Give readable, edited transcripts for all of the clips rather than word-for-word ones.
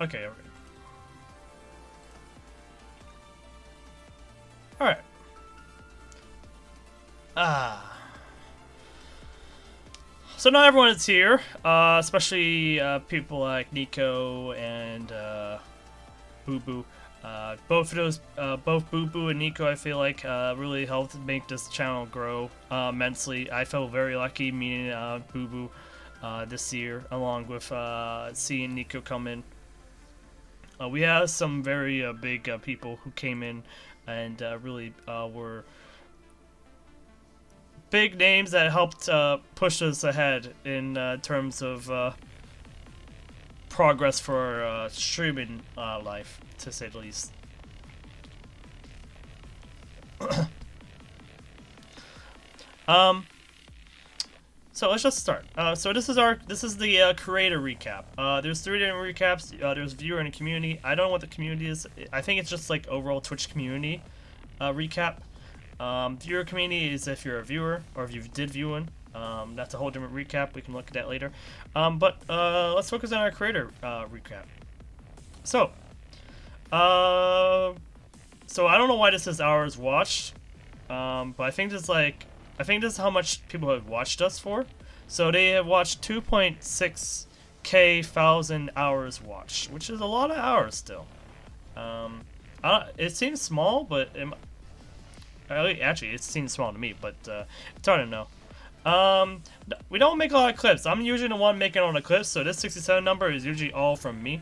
Okay. All right. Ah. So not everyone is here, especially people like Nico and Boo Boo. Both of those, both Boo Boo and Nico, I feel like really helped make this channel grow immensely. I felt very lucky meeting Boo Boo this year, along with seeing Nico come in. We have some very big people who came in and really were big names that helped push us ahead in terms of progress for streaming life, to say the least. um, so let's just start. So this is the creator recap. There's three different recaps. There's viewer and community. I don't know what the community is. I think it's just like overall Twitch community recap. Viewer community is if you're a viewer or if you did view one. That's a whole different recap. We can look at that later. But let's focus on our creator recap. So, so I don't know why this is hours watched, but I think this is how much people have watched us for. So they have watched 2.6k thousand hours watched, which is a lot of hours still. It seems small, but actually, it seems small to me, but it's hard to know. We don't make a lot of clips. I'm usually the one making all the clips, so this 67 number is usually all from me.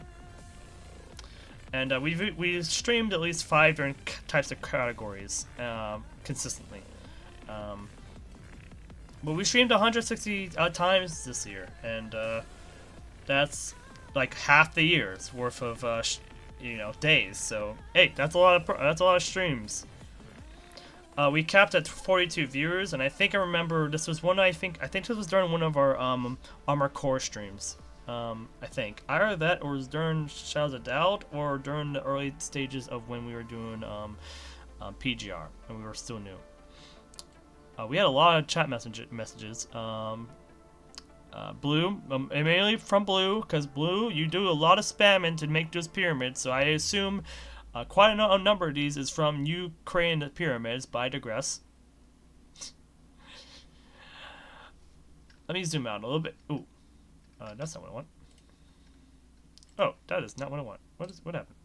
And we've streamed at least 5 different types of categories consistently. But we streamed 160 times this year, and that's like half the year's worth of days. So hey, that's a lot of streams. We capped at 42 viewers, and I remember this was one. I think this was during one of our Armor Core streams. I think either that, or it was during Shadows of Doubt, or during the early stages of when we were doing PGR, and we were still new. We had a lot of chat messages. Blue, mainly from Blue, because Blue, you do a lot of spamming to make those pyramids, so I assume quite a number of these is from you creating the pyramids, but I digress. Let me zoom out a little bit. Ooh, that's not what I want. Oh, that is not what I want. What happened?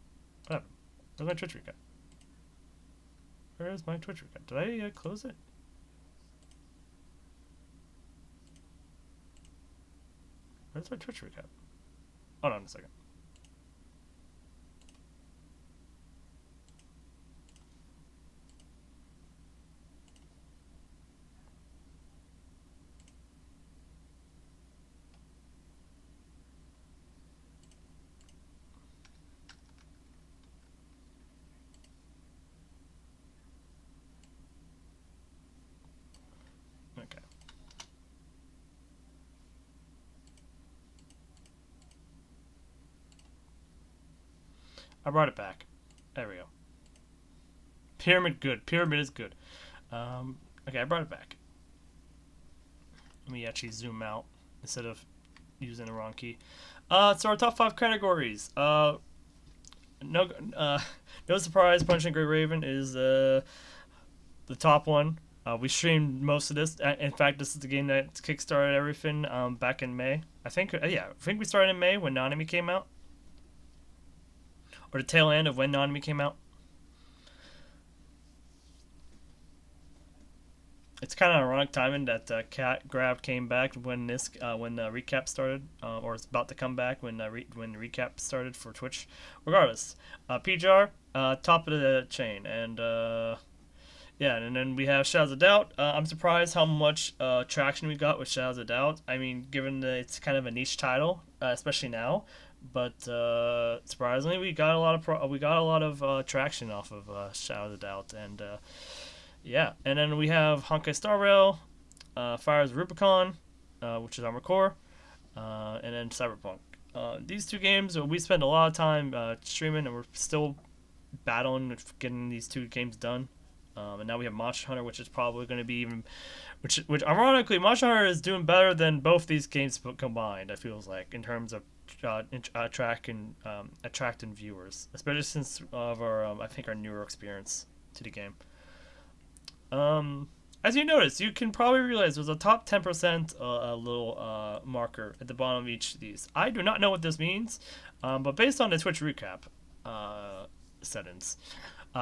What happened? Where's my Twitch recap? Where is my Twitch recap? Did I close it? Where's my Twitch recap? Hold on a second. Okay. I brought it back. There we go. Pyramid good. Pyramid is good. Okay, I brought it back. Let me actually zoom out instead of using the wrong key. So our top 5 categories. No surprise, Punching Great Raven is the top one. We streamed most of this. In fact, this is the game that kickstarted everything back in May. I think we started in May when Nanami came out. Or the tail end of when Nanami came out. It's kind of ironic timing that Cat Grab came back when the recap started, or it's about to come back when the recap started for Twitch. Regardless, PGR, top of the chain, and yeah, and then we have Shadows of Doubt. I'm surprised how much traction we got with Shadows of Doubt. I mean, given that it's kind of a niche title, especially now. But surprisingly, we got a lot of traction off of Shadows of Doubt, and yeah. And then we have Honkai Star Rail, Fires Rubicon, which is Armor Core, and then Cyberpunk. These 2 games, we spent a lot of time streaming, and we're still battling with getting these 2 games done. And now we have Monster Hunter, which is probably going to be even, which ironically, Monster Hunter is doing better than both these games combined. It feels like in terms of attracting viewers, especially since of our I think our newer experience to the game. Um, as you notice, you can probably realize there's a top 10% a little marker at the bottom of each of these. I do not know what this means, but based on the Twitch recap settings,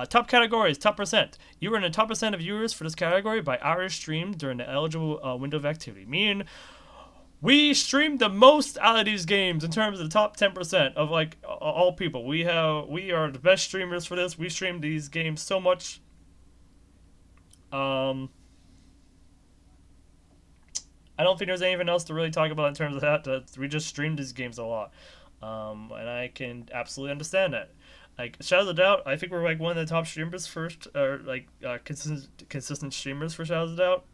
top categories, top percent. You were in the top percent of viewers for this category by hours streamed during the eligible window of activity. Meaning, we streamed the most out of these games in terms of the top 10% of like all people. We are the best streamers for this. We streamed these games so much. Um, I don't think there's anything else to really talk about in terms of that. We just streamed these games a lot, and I can absolutely understand that. Like Shadows of Doubt, I think we're like one of the top streamers first, or like consistent streamers for Shadows of Doubt.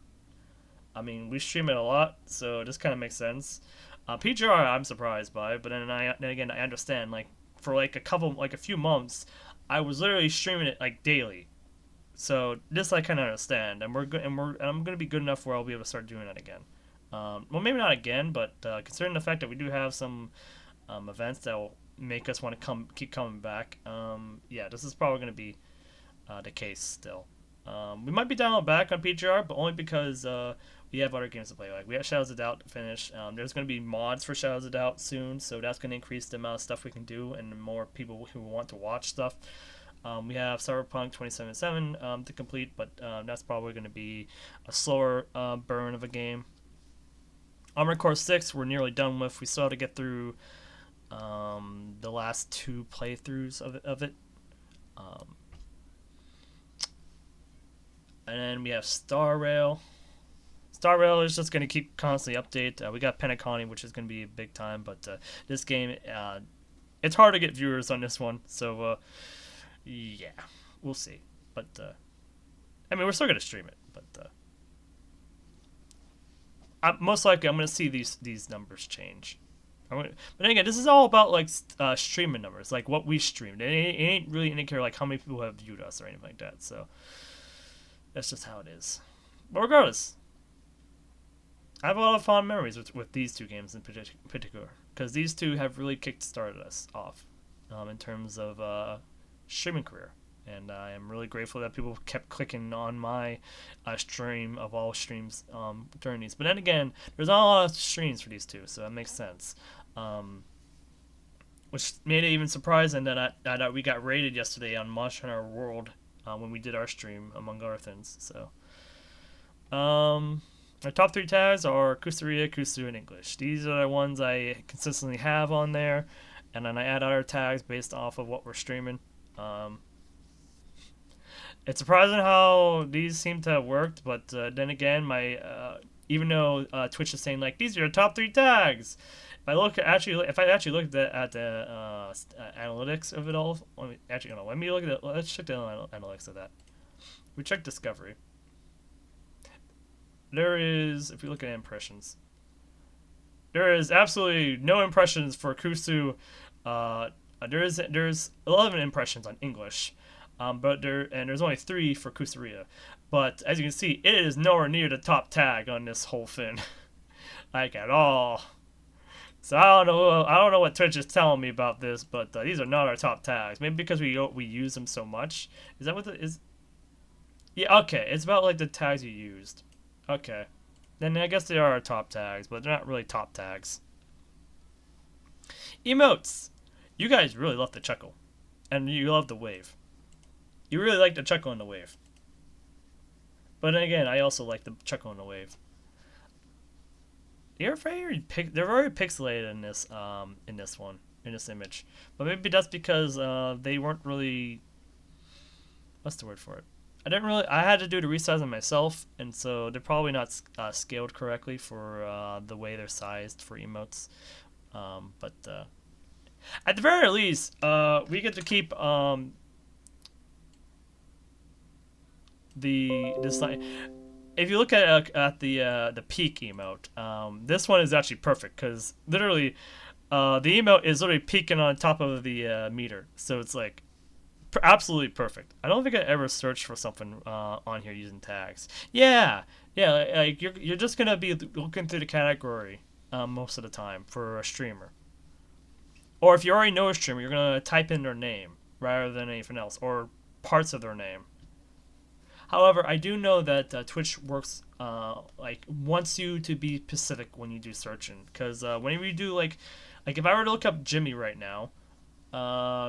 I mean, we stream it a lot, so this kind of makes sense. PGR, I'm surprised by, but then again, I understand. Like for like a few months, I was literally streaming it like daily. So this I kind of understand, and we're good, and I'm gonna be good enough where I'll be able to start doing that again. Well, maybe not again, but considering the fact that we do have some events that will make us want to keep coming back, yeah, this is probably gonna be the case still. We might be down back on PGR, but only because we have other games to play. Like we have Shadows of Doubt to finish. There's going to be mods for Shadows of Doubt soon, so that's going to increase the amount of stuff we can do and the more people who want to watch stuff. We have Cyberpunk 2077 to complete, but that's probably going to be a slower burn of a game. Armored Core 6 we're nearly done with. We still have to get through the last two playthroughs of it. And then we have Star Rail. Star Rail is just going to keep constantly update. We got Pentaconi, which is going to be a big time, but this game, it's hard to get viewers on this one, so yeah, we'll see. But I mean, we're still going to stream it, but most likely I'm going to see these numbers change. But then again, this is all about like streaming numbers, like what we streamed. It ain't really indicator like how many people have viewed us or anything like that. So that's just how it is. But regardless, I have a lot of fond memories with these two games in particular, because these two have really kick-started us off in terms of streaming career. And I am really grateful that people kept clicking on my stream of all streams during these. But then again, there's not a lot of streams for these two, so that makes sense. Which made it even surprising that we got rated yesterday on Monster Hunter World when we did our stream, among other things. So, our top three tags are Kusuriya, Kusu, and English. These are the ones I consistently have on there, and then I add other tags based off of what we're streaming. It's surprising how these seem to have worked, but then again, my even though Twitch is saying like these are your top three tags, if I actually look at the analytics of it all, let's check the analytics of that. We check discovery. There is, if we look at impressions, there is absolutely no impressions for Kusu. There's 11 impressions on English, but there's only 3 for Kusuriya. But as you can see, it is nowhere near the top tag on this whole thing, like at all. So I don't know what Twitch is telling me about this, but these are not our top tags. Maybe because we use them so much. Is that what it is? Yeah, okay. It's about like the tags you used. Okay. Then I guess they are our top tags, but they're not really top tags. Emotes. You guys really love the chuckle. And you love the wave. You really like the chuckle and the wave. But then again, I also like the chuckle and the wave. They're very pixelated in this in this image. But maybe that's because they weren't really, what's the word for it? I had to do the resizing myself, and so they're probably not scaled correctly for the way they're sized for emotes. But at the very least, we get to keep this line. If you look at the peak emote, this one is actually perfect because literally, the emote is literally peaking on top of the meter, so it's like absolutely perfect. I don't think I ever searched for something on here using tags. Yeah, like you're just gonna be looking through the category most of the time for a streamer. Or if you already know a streamer, you're gonna type in their name rather than anything else, or parts of their name. However, I do know that Twitch works like wants you to be specific when you do searching, because whenever you do like if I were to look up Jimmy right now,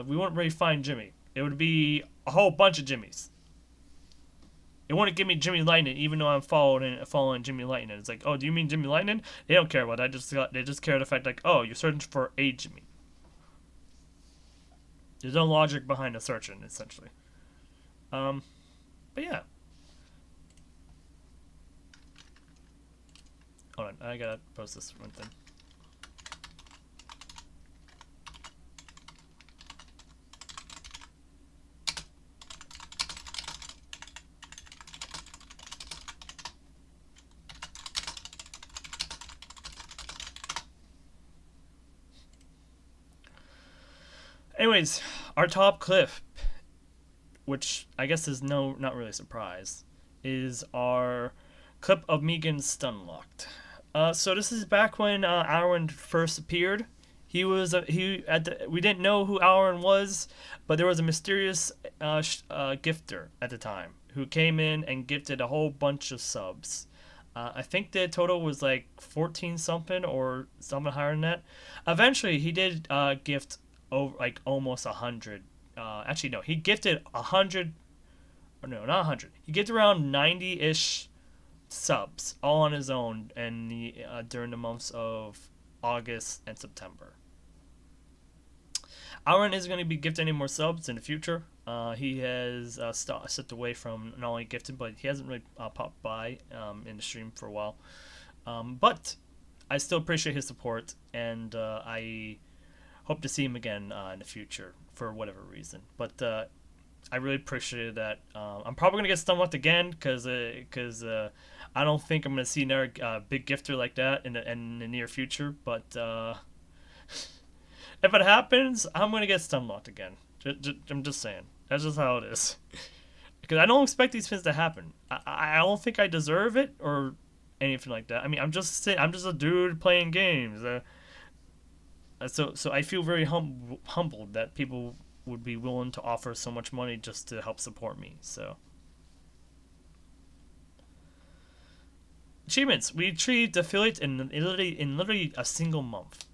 we wouldn't really find Jimmy. It would be a whole bunch of Jimmys. It wouldn't give me Jimmy Lightning, even though I'm following Jimmy Lightning. It's like, oh, do you mean Jimmy Lightning? They don't care about that. They just care the fact like, oh, you're searching for a Jimmy. There's no logic behind the searching, essentially. Um, but yeah. Hold on, I gotta post this one thing. Anyways, our top clip, which I guess is not really a surprise, is our clip of me getting stun locked. So this is back when Aaron first appeared. We didn't know who Aaron was, but there was a mysterious gifter at the time who came in and gifted a whole bunch of subs. I think the total was like 14 something or something higher than that. Eventually, he did gift over like almost 100. Actually, no, he gifted 100. Or no, not 100. He gifted around 90-ish subs all on his own, and during the months of August and September. Aaron isn't going to be gifting any more subs in the future. He has stepped away from not only gifting, but he hasn't really popped by in the stream for a while. But I still appreciate his support, and I hope to see him again in the future for whatever reason. But I really appreciated that. I'm probably going to get stumbled again because I don't think I'm going to see another big gifter like that in the near future. But if it happens, I'm going to get stunlocked again. I'm just saying. That's just how it is. Because I don't expect these things to happen. I don't think I deserve it or anything like that. I mean, I'm just a dude playing games. So I feel very humbled that people would be willing to offer so much money just to help support me. So achievements. We achieved affiliate in literally a single month.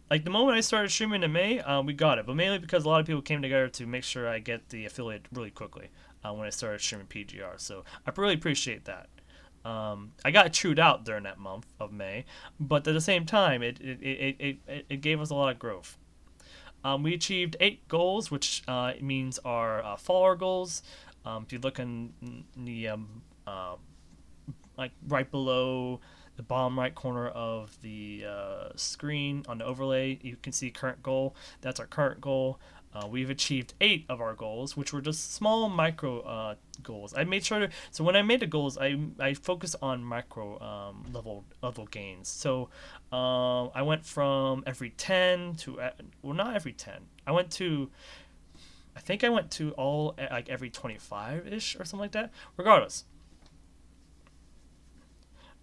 Like the moment I started streaming in May, we got it, but mainly because a lot of people came together to make sure I get the affiliate really quickly when I started streaming PGR. So I really appreciate that. I got chewed out during that month of May, but at the same time, it gave us a lot of growth. We achieved 8 goals, which means our follower goals. If you look in the like right below the bottom right corner of the screen on the overlay, you can see current goal. That's our current goal. We've achieved 8 of our goals, which were just small micro goals. I made sure to, so when I made the goals, I focused on micro level gains. So I went from every 10 to well, not every 10. I think I went to all like every 25-ish or something like that. Regardless,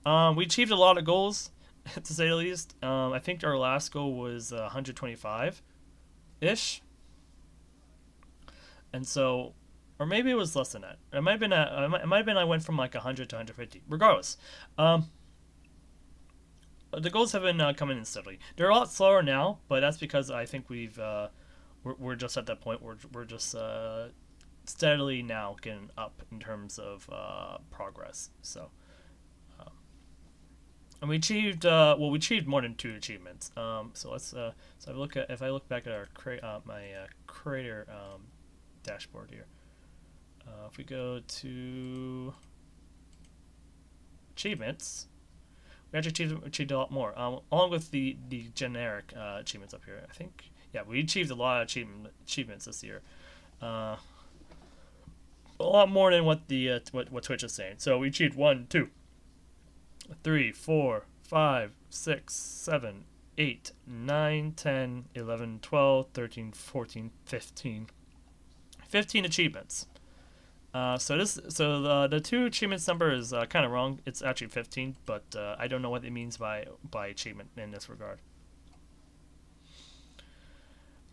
we achieved a lot of goals, to say the least. I think our last goal was 125-ish. And so, or maybe it was less than that. It might have been I went from like 100 to 150. Regardless, the goals have been coming in steadily. They're a lot slower now, but that's because I think we're just at that point where we're just steadily now getting up in terms of progress. So. And we achieved we achieved more than 2 achievements. So let's if I look back at our my creator dashboard here. If we go to achievements, we actually achieved a lot more. Along with the generic achievements up here, I think we achieved a lot of achievements this year. A lot more than what the what Twitch is saying. So we achieved 1, 2, 3, 4, 5, 6, 7, 8, 9, 10, 11, 12, 13, 14, 15. 15 achievements. So the 2 achievements number is kind of wrong. It's actually 15, but I don't know what it means by achievement in this regard.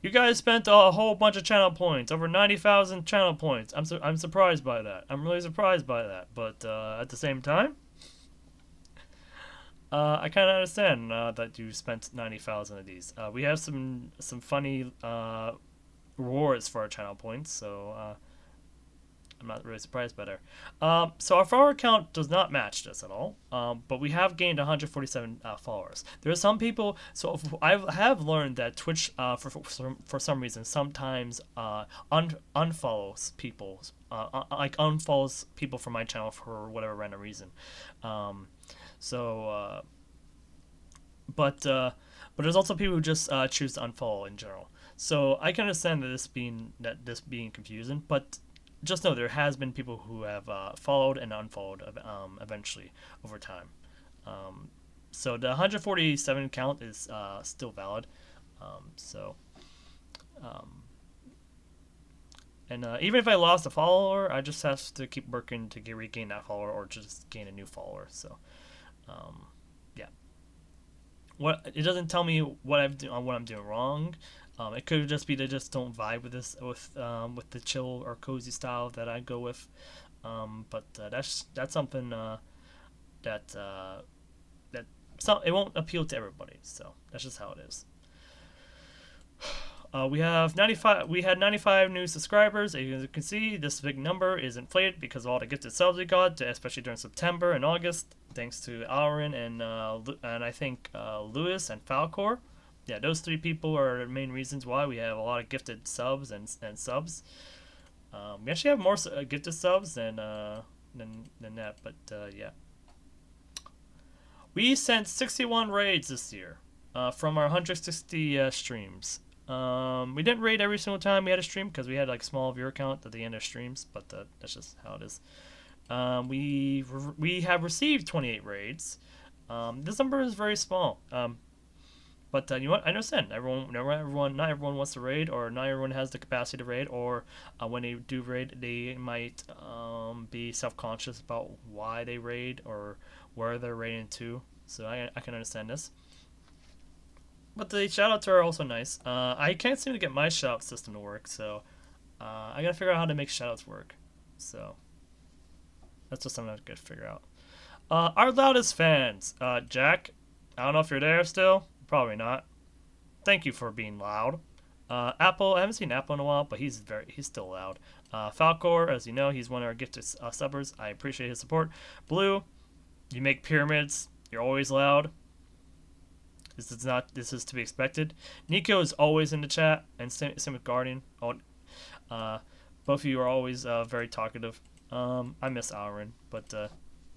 You guys spent a whole bunch of channel points, over 90,000 channel points. I'm surprised by that. I'm really surprised by that. But at the same time, I kind of understand that you spent 90,000 of these. We have some funny rewards for our channel points, so I'm not really surprised by that. So our follower count does not match this at all, but we have gained 147 followers. There are some people. So I have learned that Twitch, for some reason, sometimes unfollows people, like unfollows people from my channel for whatever random reason. Um, so, but there's also people who just choose to unfollow in general. So I can understand this being confusing, but just know there has been people who have followed and unfollowed eventually over time. Um, so the 147 count is still valid. So um, and even if I lost a follower, I just have to keep working to regain that follower or just gain a new follower. So um, yeah, what it doesn't tell me what I'm doing wrong. It could just be they just don't vibe with this with the chill or cozy style that I go with. But that's something that that it won't appeal to everybody. So that's just how it is. We have 95. We had 95 new subscribers. As you can see, this big number is inflated because of all the gifted subs we got, especially during September and August, thanks to Alrin and I think Lewis and Falcor. Yeah, those three people are the main reasons why we have a lot of gifted subs and subs. We actually have more gifted subs than that, but yeah. We sent 61 raids this year from our 160 streams. We didn't raid every single time we had a stream because we had like small viewer count at the end of streams, but that's just how it is. We have received 28 raids. This number is very small. But you know what? I understand. Not everyone wants to raid, or not everyone has the capacity to raid, or when they do raid, they might be self-conscious about why they raid or where they're raiding to. So I can understand this. But the shoutouts are also nice. I can't seem to get my shout system to work, so I gotta figure out how to make shoutouts work. So that's just something I gotta figure out. Our loudest fans, Jack. I don't know if you're there still. Probably not. Thank you for being loud. Apple, I haven't seen Apple in a while, but he's still loud. Falcor, as you know, he's one of our gifted subbers. I appreciate his support. Blue, you make pyramids. You're always loud. This is to be expected. Nico is always in the chat, and same with Guardian. Both of you are always very talkative. I miss Aaron, but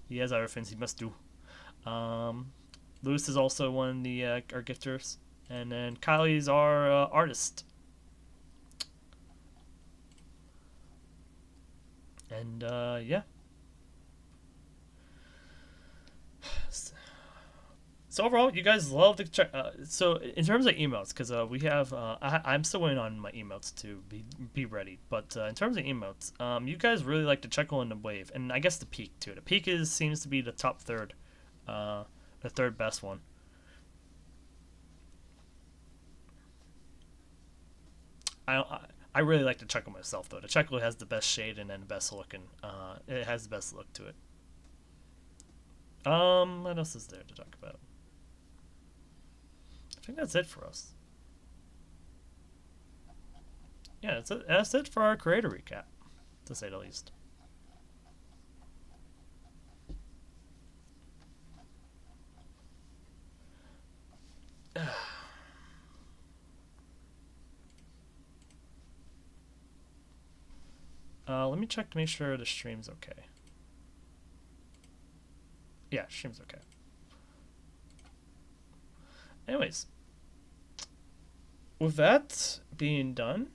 he has other things he must do. Lewis is also one of the our gifters, and then Kylie's our artist. And yeah. So overall, you guys love the check. So in terms of emails, because we have, I'm still waiting on my emotes to be ready. But in terms of emotes, you guys really like the Chuckle and the Wave, and I guess the Peak too. The Peak seems to be the top third, the third best one. I really like the Chuckle myself though. The Chuckle has the best shade and then the best looking. It has the best look to it. What else is there to talk about? I think that's it for us. Yeah, that's it for our creator recap, to say the least. Let me check to make sure the stream's okay. Yeah, stream's okay. Anyways, with that being done,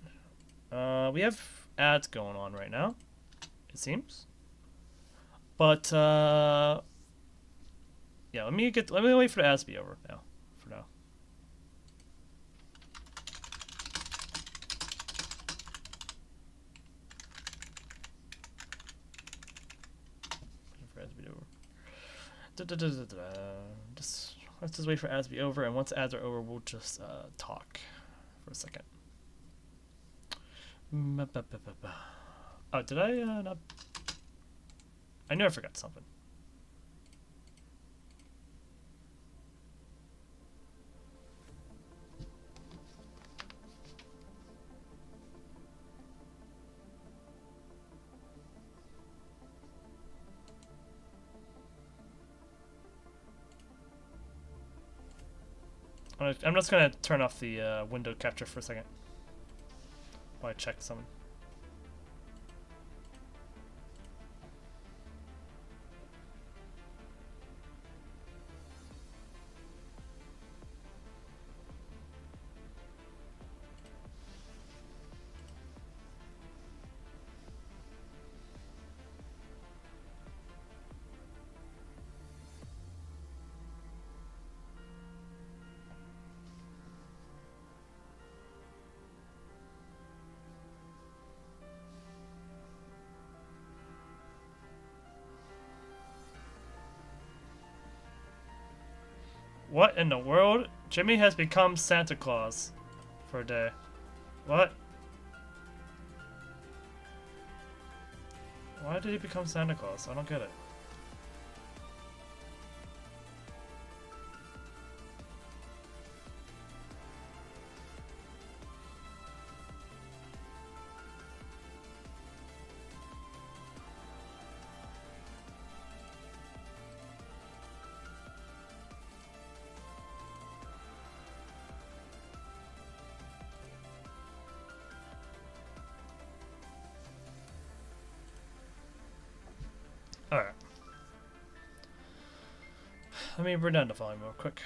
we have ads going on right now, it seems. But yeah, let me wait for the ads to be over now. For now. For ads to be over. Let's just wait for ads to be over, and once ads are over, we'll just talk for a second. Oh, did I not? I knew I forgot something. I'm just gonna turn off the window capture for a second while I check something. What in the world? Jimmy has become Santa Claus for a day. What? Why did he become Santa Claus? I don't get it. Alright. Let me bring down the volume real quick.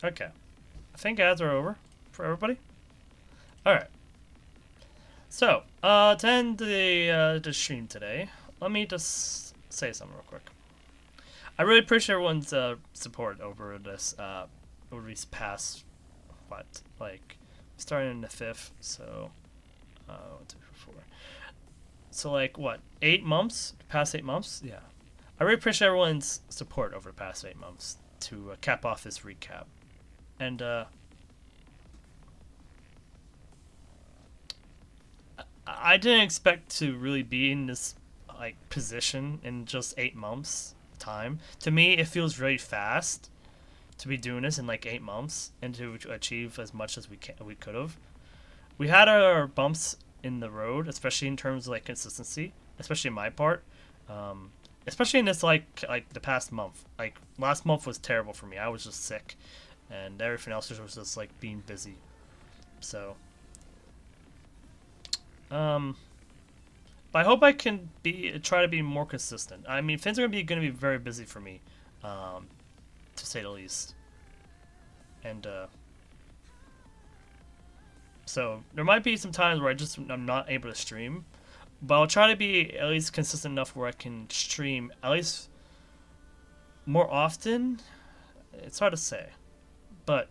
Okay. I think ads are over for everybody. Alright. So, to end the stream today, let me just say something real quick. I really appreciate everyone's support over this over these past like starting in the 5th, so 1, 2, 4. So like what, 8 months? Past 8 months? Yeah. I really appreciate everyone's support over the past 8 months to cap off this recap. And I didn't expect to really be in this like position in just 8 months time. To me, it feels really fast to be doing this in like 8 months and to achieve as much as we could have. We had our bumps in the road, especially in terms of like consistency, especially in my part. Especially in this like the past month. Like last month was terrible for me. I was just sick, and everything else was just like being busy. So but I hope I can try to be more consistent. I mean, things are gonna be very busy for me, to say the least. And so there might be some times where I'm not able to stream, but I'll try to be at least consistent enough where I can stream at least more often. It's hard to say, but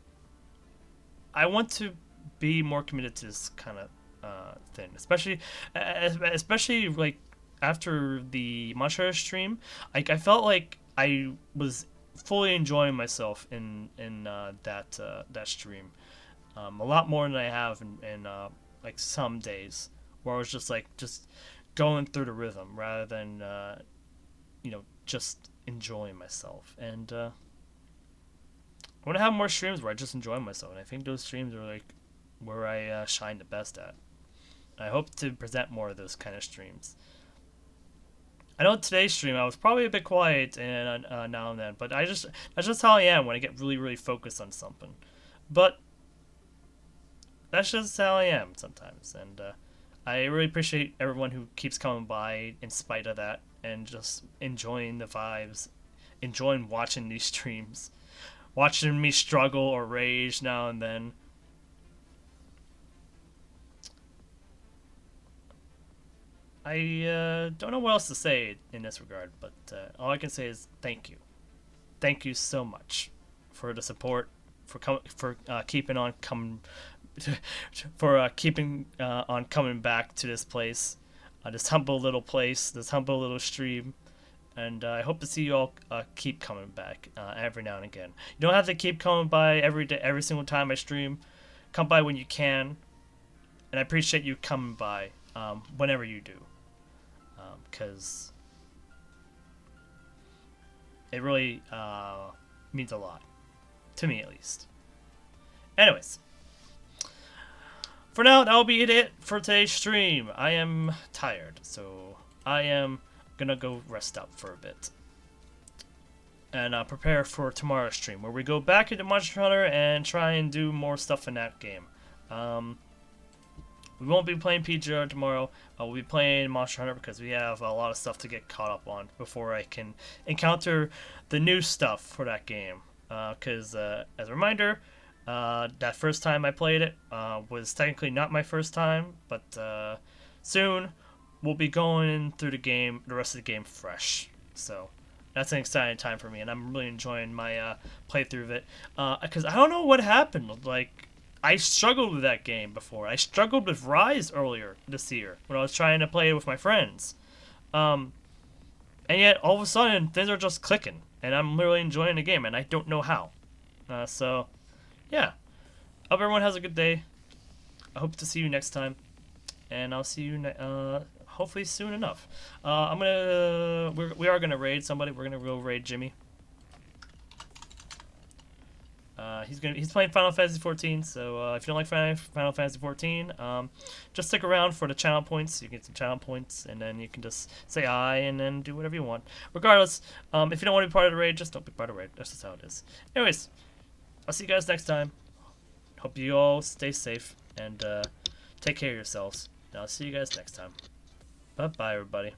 I want to be more committed to this kind of thing, especially like after the Monster stream. Like I felt like I was fully enjoying myself in that stream, a lot more than I have in like some days where I was just going through the rhythm rather than just enjoying myself. And I want to have more streams where I just enjoy myself, and I think those streams are like where I shine the best at. I hope to present more of those kind of streams. I know today's stream I was probably a bit quiet and now and then, but that's just how I am when I get really really focused on something. But that's just how I am sometimes, and I really appreciate everyone who keeps coming by in spite of that and just enjoying the vibes, enjoying watching these streams, watching me struggle or rage now and then. I don't know what else to say in this regard, but all I can say is thank you. Thank you so much for the support, for keeping on coming, for keeping on coming back to this place, this humble little place, this humble little stream. And I hope to see you all keep coming back every now and again. You don't have to keep coming by every day, every single time I stream. Come by when you can, and I appreciate you coming by whenever you do, because it really means a lot to me, at least. Anyways, for now, that'll be it for today's stream. I am tired, so I am gonna go rest up for a bit and prepare for tomorrow's stream, where we go back into Monster Hunter and try and do more stuff in that game. We won't be playing PGR tomorrow. We'll be playing Monster Hunter because we have a lot of stuff to get caught up on before I can encounter the new stuff for that game. Because, as a reminder, that first time I played it was technically not my first time, but soon we'll be going through the rest of the game fresh. So that's an exciting time for me, and I'm really enjoying my playthrough of it. Because I don't know what happened. Like, I struggled with that game before. I struggled with Rise earlier this year when I was trying to play it with my friends. And yet, all of a sudden, things are just clicking, and I'm really enjoying the game, and I don't know how. So, yeah. Hope everyone has a good day. I hope to see you next time, and I'll see you hopefully soon enough. We are gonna raid somebody. We're gonna go raid Jimmy. He's playing Final Fantasy 14. So if you don't like Final Fantasy 14, just stick around for the channel points. You get some channel points, and then you can just say aye and then do whatever you want. Regardless, if you don't want to be part of the raid, just don't be part of the raid. That's just how it is. Anyways, I'll see you guys next time. Hope you all stay safe and take care of yourselves. And I'll see you guys next time. Bye-bye, everybody.